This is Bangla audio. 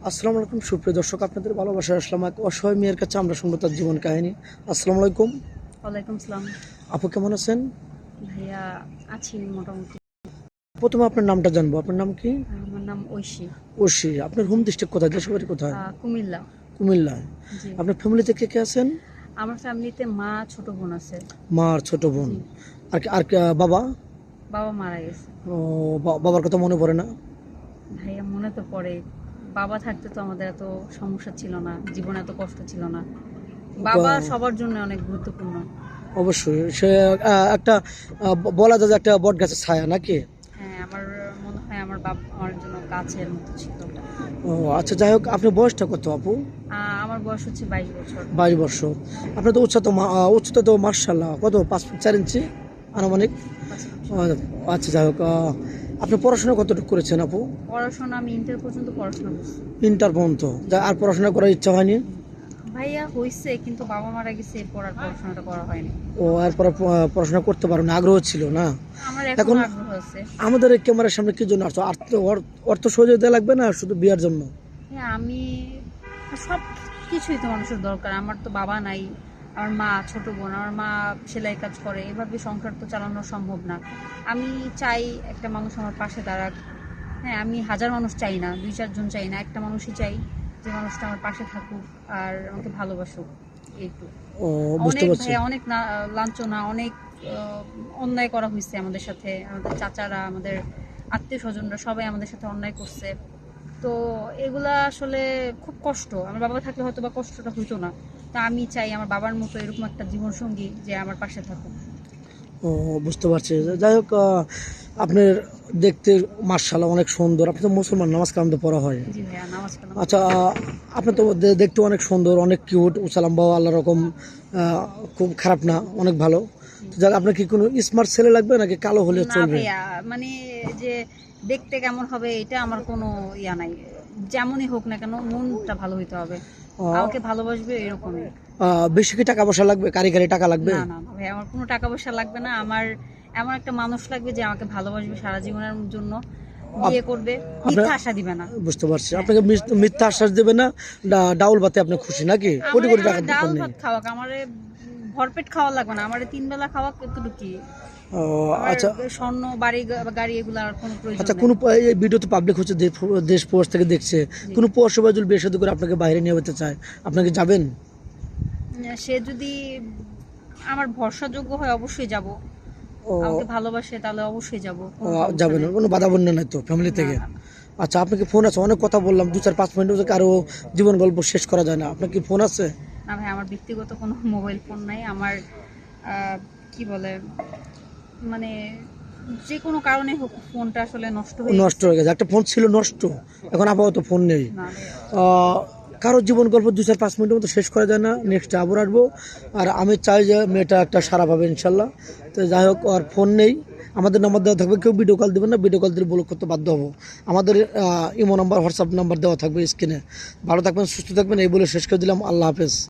আসসালামু আলাইকুম সুপ্রিয় দর্শক, আপনাদের ভালোবাসা আসলাম এক অসহায় মেয়ের কাছে। আমরা শুনবো তার জীবন কাহিনী। আসসালামু আলাইকুম। ওয়ালাইকুম সালাম। আপু কেমন আছেন? ভাইয়া আছি মোটামুটি। প্রথমে আপনার নামটা জানবো, আপনার নাম কি? আমার নাম ঐশী। ঐশী। আপনার হোম ডিস্ট্রিক্ট কোথায়, দেশের বাড়ি কোথায়? কুমিল্লা। কুমিল্লায়। জি। আপনার ফ্যামিলিতে কে কে আছেন? আমার ফ্যামিলিতে মা, ছোট বোন আছে। মা আর ছোট বোন। জি। বাবা? বাবা মারা গেছে। ও, বাবার কথা মনে পড়ে না? ভাইয়া মনে তো পড়ে। বাবা থাকতে তো আমাদের এত সমস্যা ছিল না, জীবনে এত কষ্ট ছিল না। বাবা সবার জন্য অনেক গুরুত্বপূর্ণ। অবশ্যই সে একটা বলা যায় যে একটা বট গাছের ছায়া নাকি? হ্যাঁ, আমার মনে হয় আমার বাবা আমার জন্য গাছের মতো ছিল। ও আচ্ছা, যাই হোক, আপনার বয়সটা কত আপু? আমার বয়স হচ্ছে 22 বছর। 22 বছর। আপনার তো উচ্চতা তো মার্শাল্লাহ, কত 5 ফুট 4 ইঞ্চি আনুমানিক? আচ্ছা, যাই হোক, আপনি পড়াশোনা কতটুকু করেছেন আপু? পড়াশোনা আমি ইন্টার পর্যন্ত পড়াশোনা করছি। ইন্টার পর্যন্ত? আর পড়াশোনা করার ইচ্ছা হয়নি? ভাইয়া হইছে, কিন্তু বাবা মারা গেছে, এরপর আর পড়াশোনাটা করা হয়নি। ও, এরপরে পড়াশোনা করতে পারো না, আগ্রহ ছিল না? আমার এখন এখন আগ্রহ আছে। আমাদের এই ক্যামেরার সামনে কি জন্য আসছো? অর্থ সহযোগিতা লাগবে না শুধু বিয়ার জন্য? হ্যাঁ, আমি সব কিছুই তো মানুষের দরকার। আমার তো বাবা নাই, আমার মা, ছোট বোন। আমার মা সেলাই কাজ করে, এভাবে সংসার তো চালানো সম্ভব না। আমি চাই একটা মানুষ আমার পাশে দাঁড়াক। হ্যাঁ, আমি হাজার মানুষ চাই না, 2-4 জন চাই না, একটা মানুষই চাই যে মানুষটা আমার পাশে থাকুক আর আমাকে ভালোবাসুক। এইটু। ও, বুঝতে অনেক পারছি। ভাইয়া, অনেক লাঞ্ছনা, অনেক অন্যায় করা হয়েছে আমাদের সাথে। আমাদের চাচারা, আমাদের আত্মীয় স্বজনরা সবাই আমাদের সাথে অন্যায় করছে। তো এগুলা আসলে খুব কষ্ট। আমার বাবা থাকলে হয়তো বা কষ্টটা হইতো না। তা আমি চাই আমার বাবার মতো এরকম একটা জীবন সঙ্গী যে আমার পাশে থাকুক। ও, বুঝতে পারছি। যাই হোক, আপনার দেখতে মার্শাল্লাহ অনেক সুন্দর। আপনি তো মুসলমান, নামাজ কালাম তো পড়া হয়? জি ভাইয়া, নামাজ কালাম। আচ্ছা, আপনি তো দেখতে অনেক সুন্দর, অনেক কিউট, উসালাম্বাও আল্লাহ রকম, খুব খারাপ না, অনেক ভালো। তো যাক, আপনার কি কোনো স্মার্ট ছেলে লাগবে নাকি কালো হলে না চলবে? ভাইয়া, মানে যে দেখতে কেমন হবে এটা আমার কোনো ইয়া নাই। যেমনই হোক না কেন, মনটা ভালো হইতে হবে। আমাকে ভালোবাসবে এরকমই। বেশি কি টাকা পয়সা লাগবে? কারি কারি টাকা লাগবে? না না না ভাই, আমার কোনো টাকা পয়সা লাগবে না। আমার এমন একটা মানুষ লাগবে যে আমাকে ভালোবাসবে সারা জীবনের জন্য, বিয়ে করবে, মিথ্যা আশা দিবে না। বুঝতে পারছি। আপনাকে মিথ্যা আশ্বাস দেবে না, ডাউল ভাতে আপনি খুশি নাকি? কোটি কোটি টাকা ডাল দরকার নেই। ভাত খাওয়াক, আমারে ভরপেট খাওয়া লাগবে না, আমারে 3 বেলা খাওয়াক, এতটুকু কি। ও, আমার আচ্ছা। স্বর্ণ, বাড়ি, গাড়ি এগুলো আর কোনো প্রয়োজন আচ্ছা, নেই। কোনো এই ভিডিও তো পাবলিক হচ্ছে, দেশ প্রবাস থেকে দেখছে। কোনো পরশুবা যদি বিয়ে শাদী করে আপনাকে বাইরে নিয়ে যেতে চায়, আপনাকে যাবেন? সে যদি আমার ভরসাযোগ্য হয় অবশ্যই যাব। ও, আমাকে ভালোবাসে তাহলে অবশ্যই যাব। যাবেন, কোনো বাধা বন্যা নাই তো ফ্যামিলি থেকে? আচ্ছা, আপনার কি ফোন আছে? অনেক কথা বললাম, 2-4-5 মিনিট আরো জীবন গল্প শেষ করা যায় না। আপনার কি ফোন আছে? না ভাই, আমার ব্যক্তিগত কোনো মোবাইল ফোন নাই। আমার কি বলে, মানে যে কোনো কারণে হোক ফোনটা আসলে নষ্ট হয়ে নষ্ট হয়ে গেছে? একটা ফোন ছিল নষ্ট, এখন আপাতত ফোন নেই। না। কারো জীবন গল্প 2-4-5 মিনিটের মতো শেষ করা যায় না। নেক্সট আবার আসবো। আর আমি চাই যে মেয়েটা একটা সারা পাবে ইনশাল্লাহ। তো যাই হোক, আর ফোন নেই, আমাদের নাম্বার দেওয়া থাকবে। কেউ ভিডিও কল দেবেন না, ভিডিও কল দিলে ব্লক করতে বাধ্য হবো। আমাদের ইমো নাম্বার, হোয়াটসঅ্যাপ নাম্বার দেওয়া থাকবে স্ক্রিনে। ভালো থাকবেন, সুস্থ থাকবেন, এই বলে শেষ করে দিলাম। আল্লাহ হাফেজ।